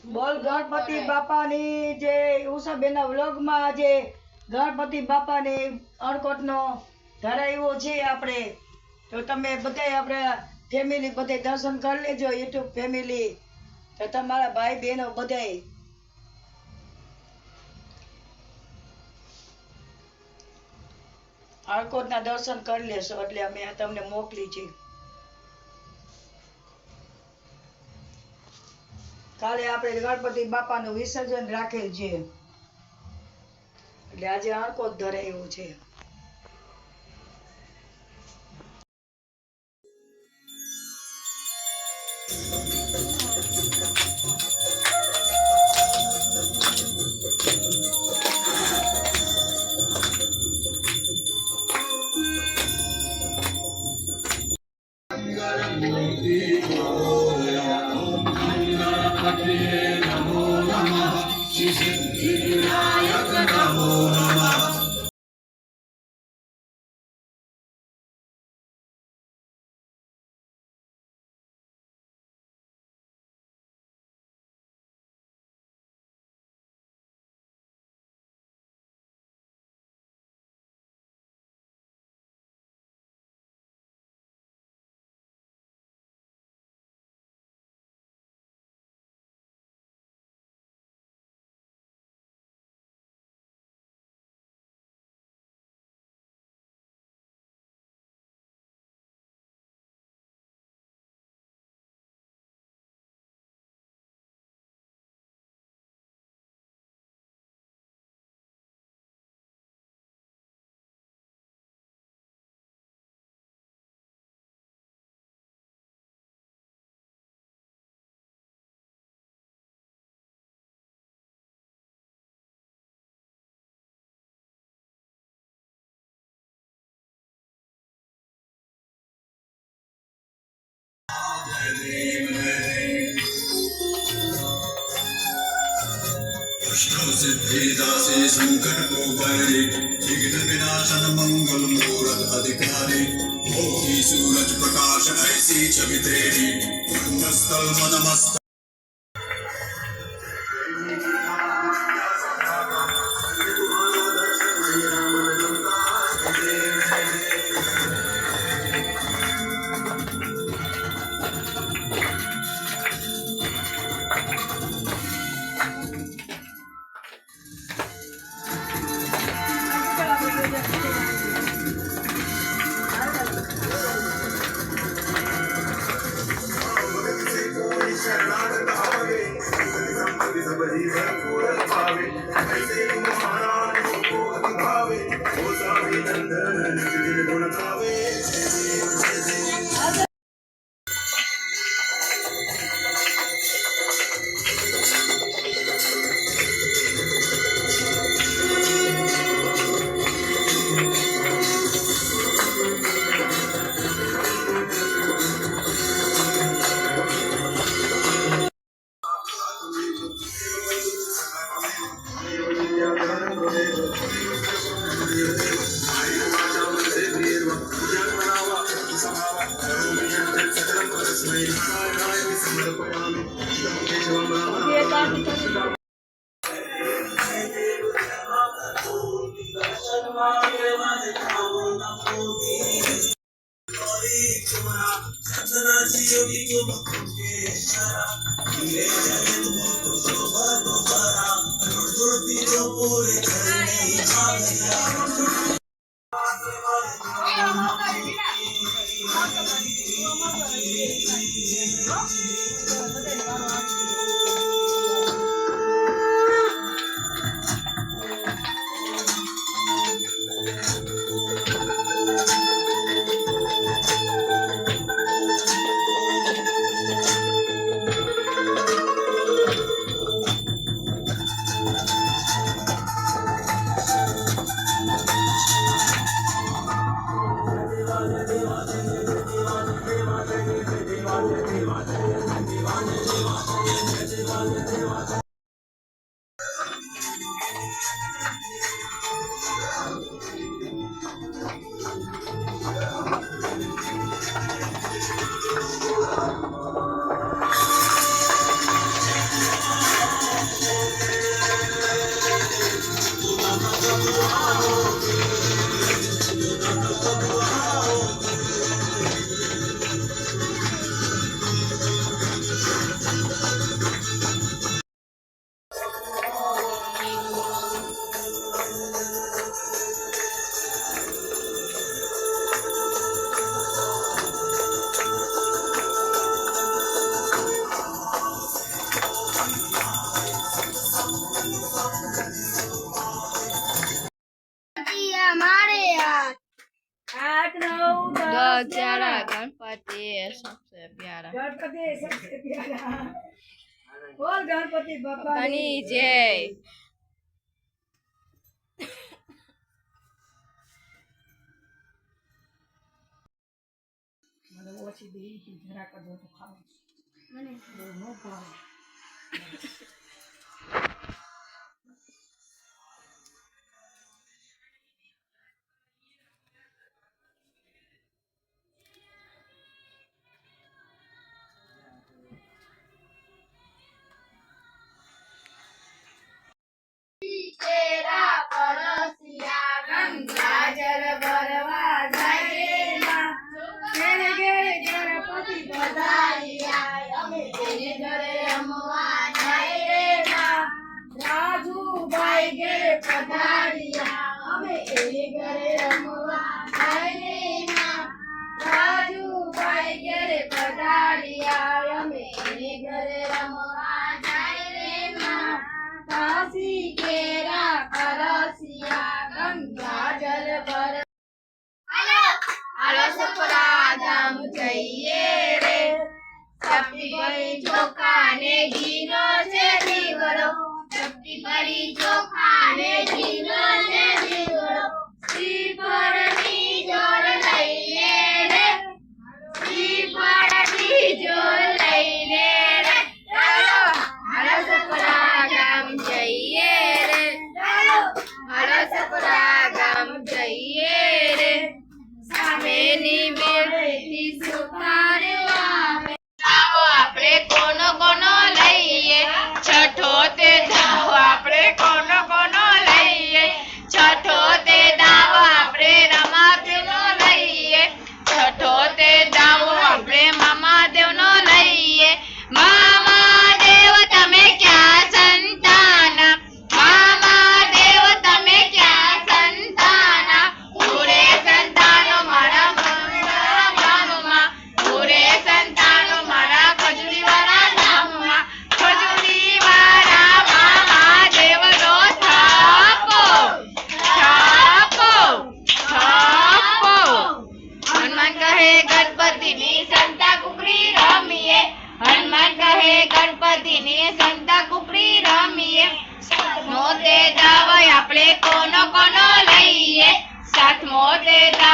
બોલ ગણપતિ બાપાની જે ઉષાબેનના વ્લોગમાં આજે ગણપતિ બાપાની અણકોટનો ધરાવ્યો છે આપણે, તો તમે બધાય આપણે ફેમિલી બધાય દર્શન કરી લેજો, યુટ્યુબ ફેમિલી, તો તમારા ભાઈ બહેનો બધાય અણકોટના દર્શન કરી લેશો એટલે અમે તમને મોકલી છે. કાલે આપણે ગણપતિ બાપાનું વિસર્જન રાખેલ છે એટલે આજે અણકોટ ધરાયું છે. नमो नमः सिद्धिविनायक नमो नमः. सिद्धिदासे संकट को बहरे विघ्न विनाशन मंगल मूरत अधिकारी होगी सूरज प्रकाश ऐसी छवि तेरी स्थल मन मस्त गणपति सबसे प्यारा बोल गणपति बापा ની જય મને ઓછી દે જરા કદો તો ખાવ મને નો ભાવે ગંગાજળ ભરવા જાય માં ઘરે ઘરે ગણપતિ પધાર્યા અમે તેને ઘરે રમવા જાય રે માં રાજુભાઈ ઘરે પધાર્યા અમે એને ઘરે રમવા જાય રે માં રાજુભાઈ ઘરે પધાર્યા અમે એને ઘરે રમવા જાય રે માં કાશી કેરા કરસિયા ગંગાજળ ભર હાલો સપરા ગામ જઈએ રે ચપટી પડી ચોખા ને ઘીનો છે દીવડો ચપટી પડી ચોખા ને ઘીનો છે દીવડો શ્રીફળની જોડ લઈને રે શ્રીફળની જોડ લઈને રે ચાલો હાલો સપરા ગામ જઈએ રે ચાલો હાલો સપરા ગામ જઈએ રે સામેની બેઠી સુતારવા આપણે કોનો કોનો લઈએ છઠો તે દાવ આપણે કોનો કોનો લઈએ છઠો તે દાવ આપણે રમાદેવનો લઈએ છઠો તે દાવ આપણે મામાદેવનો લઈએ મામાદેવ તમે ક્યાં સંતાના મામાદેવ તમે ક્યાં સંતાના પૂરે સંતાનો મારા ગામમાં પૂરે સંતાનો મારા ખજૂરીવાળા ધામમાં ખજૂરીવાળા મહાદેવનો થાપો થાપો થાપો હનુમાન કહે ગણપતિની સંતા કુકડી રમીએ હનુમાન કહે ગણપતિની સંતા કુકડી રમીએ સાતમો તે દાવ આપણે કોનો કોનો લઈએ સાતમો તે દાવ